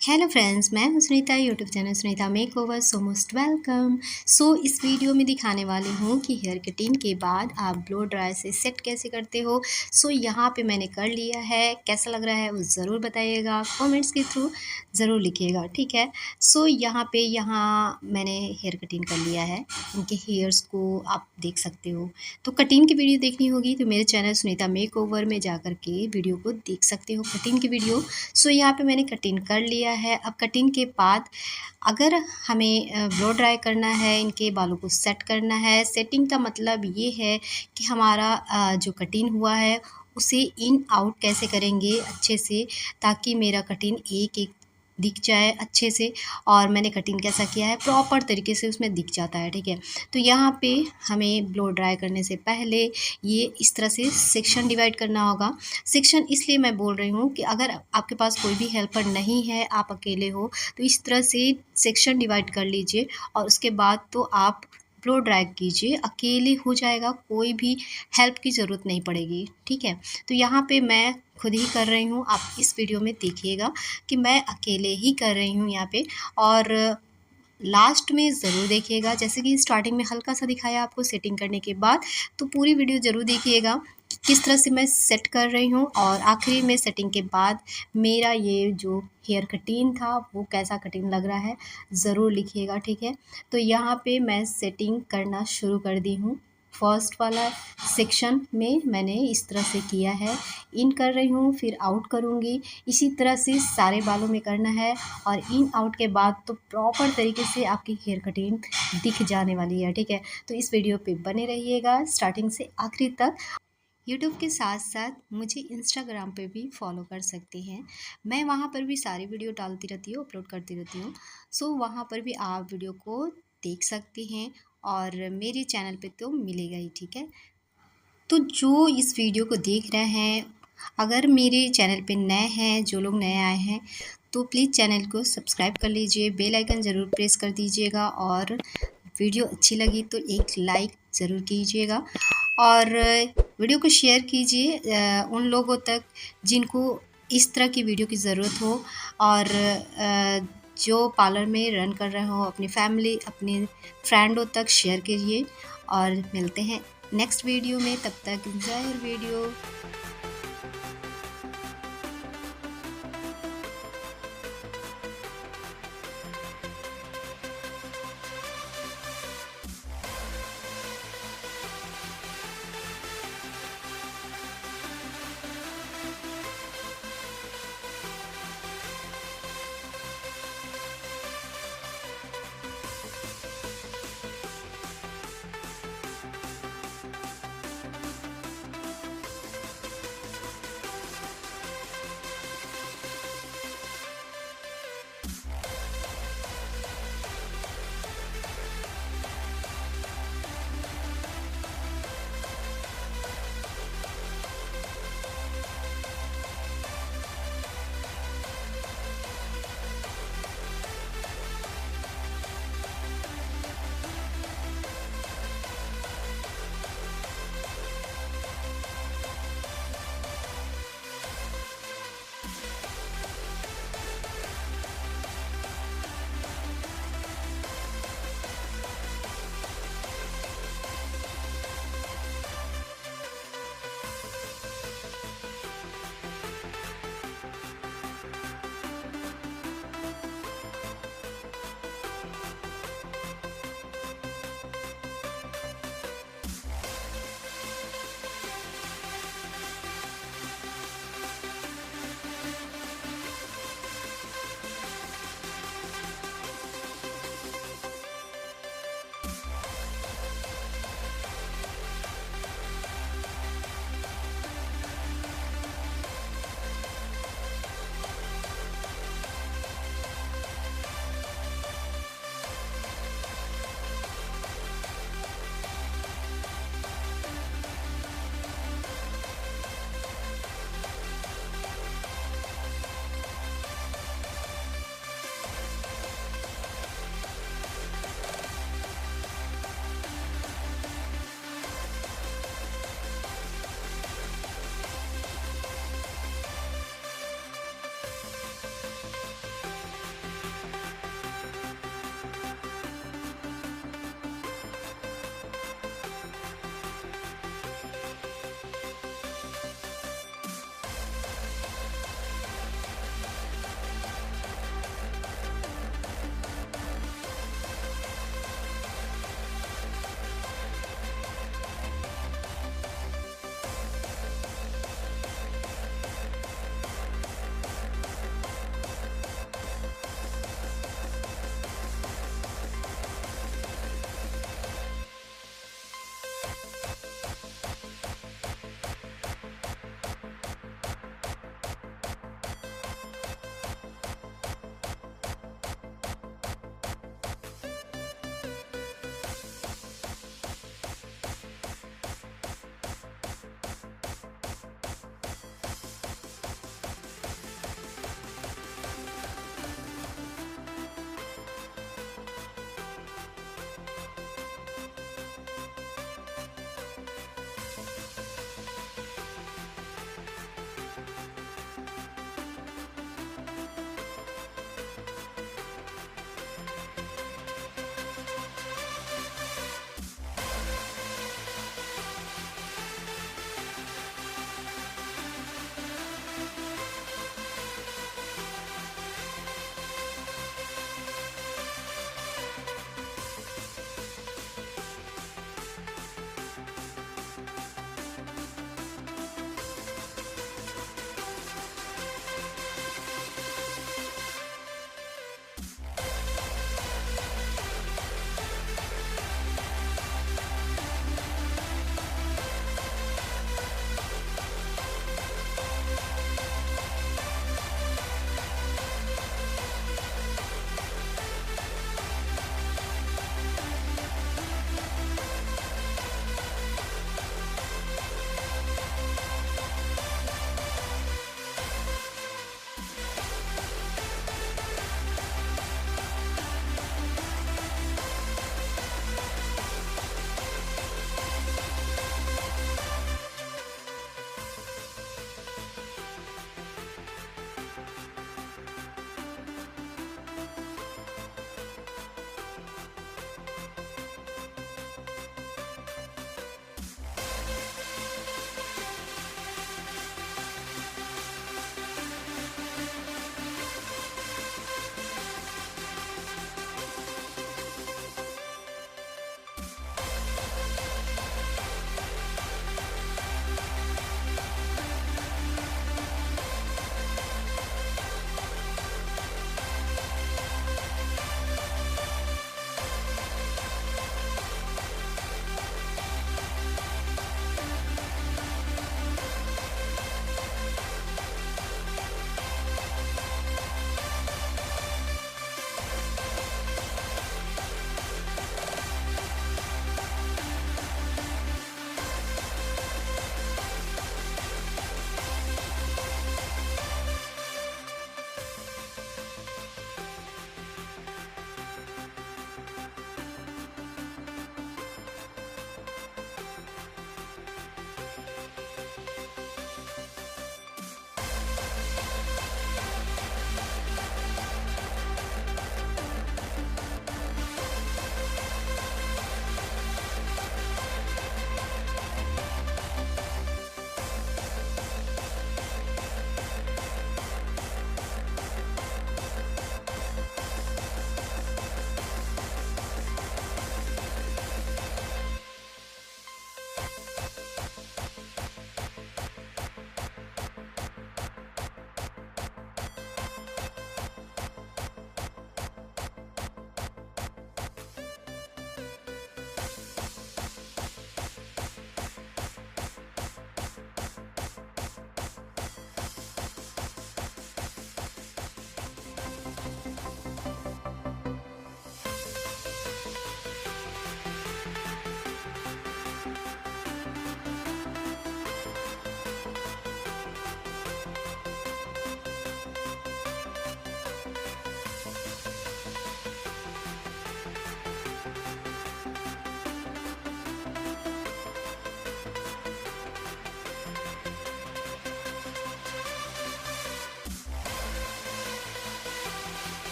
Hello friends, मैं हूं Sunita. YouTube channel Sunita makeover so most welcome. इस वीडियो में दिखाने वाली हूं कि हेयर कटिंग के बाद आप ब्लो ड्रायर से सेट कैसे करते हो। यहाँ पे मैंने कर लिया है। कैसा लग रहा है वो ज़रूर बताइएगा, कमेंट्स के थ्रू ज़रूर लिखिएगा, ठीक है। यहाँ मैंने हेयर कटिंग कर लिया है। इनके हेयर्स को आप देख सकते हो। तो कटिंग की वीडियो देखनी होगी तो मेरे चैनल सुनीता मेकओवर में जाकर के वीडियो को देख सकते हो, कटिंग की वीडियो। यहाँ पे मैंने कटिंग कर लिया है। अब कटिंग के बाद अगर हमें ब्लो ड्राई करना है, इनके बालों को सेट करना है। सेटिंग का मतलब ये है कि हमारा जो कटिंग हुआ है उसे इन आउट कैसे करेंगे अच्छे से, ताकि मेरा कटिंग एक एक दिख जाए अच्छे से। और मैंने कटिंग कैसा किया है प्रॉपर तरीके से उसमें दिख जाता है, ठीक है। तो यहाँ पे हमें ब्लो ड्राई करने से पहले ये इस तरह से सेक्शन डिवाइड करना होगा। सेक्शन इसलिए मैं बोल रही हूँ कि अगर आपके पास कोई भी हेल्पर नहीं है, आप अकेले हो, तो इस तरह से सेक्शन डिवाइड कर लीजिए और उसके बाद तो आप ब्लो ड्राई कीजिए। अकेले हो जाएगा, कोई भी हेल्प की ज़रूरत नहीं पड़ेगी, ठीक है। तो यहाँ पे मैं खुद ही कर रही हूँ। आप इस वीडियो में देखिएगा कि मैं अकेले ही कर रही हूँ यहाँ पे। और लास्ट में ज़रूर देखिएगा, जैसे कि स्टार्टिंग में हल्का सा दिखाया आपको सेटिंग करने के बाद, तो पूरी वीडियो ज़रूर देखिएगा कि किस तरह से मैं सेट कर रही हूँ। और आखिरी में सेटिंग के बाद मेरा ये जो हेयर कटिंग था वो कैसा कटिंग लग रहा है ज़रूर लिखिएगा, ठीक है। तो यहाँ पे मैं सेटिंग करना शुरू कर दी हूँ। फर्स्ट वाला सेक्शन में मैंने इस तरह से किया है, इन कर रही हूँ, फिर आउट करूँगी। इसी तरह से सारे बालों में करना है और इन आउट के बाद तो प्रॉपर तरीके से आपकी हेयर कटिंग दिख जाने वाली है, ठीक है। तो इस वीडियो पे बने रहिएगा स्टार्टिंग से आखिरी तक। यूट्यूब के साथ साथ मुझे इंस्टाग्राम पे भी फॉलो कर सकते हैं। मैं वहाँ पर भी सारी वीडियो डालती रहती हूँ, अपलोड करती रहती हूँ। वहाँ पर भी आप वीडियो को देख सकते हैं और मेरे चैनल पे तो मिलेगा ही, ठीक है। तो जो इस वीडियो को देख रहे हैं, अगर मेरे चैनल पे नए हैं, जो लोग नए आए हैं, तो प्लीज़ चैनल को सब्सक्राइब कर लीजिए, बेल आइकन ज़रूर प्रेस कर दीजिएगा और वीडियो अच्छी लगी तो एक लाइक ज़रूर कीजिएगा। और वीडियो को शेयर कीजिए उन लोगों तक जिनको इस तरह की वीडियो की ज़रूरत हो। और जो पार्लर में रन कर रहे हो, अपनी फैमिली, अपने फ्रेंडों तक शेयर कीजिए। और मिलते हैं नेक्स्ट वीडियो में, तब तक एंजॉय योर वीडियो।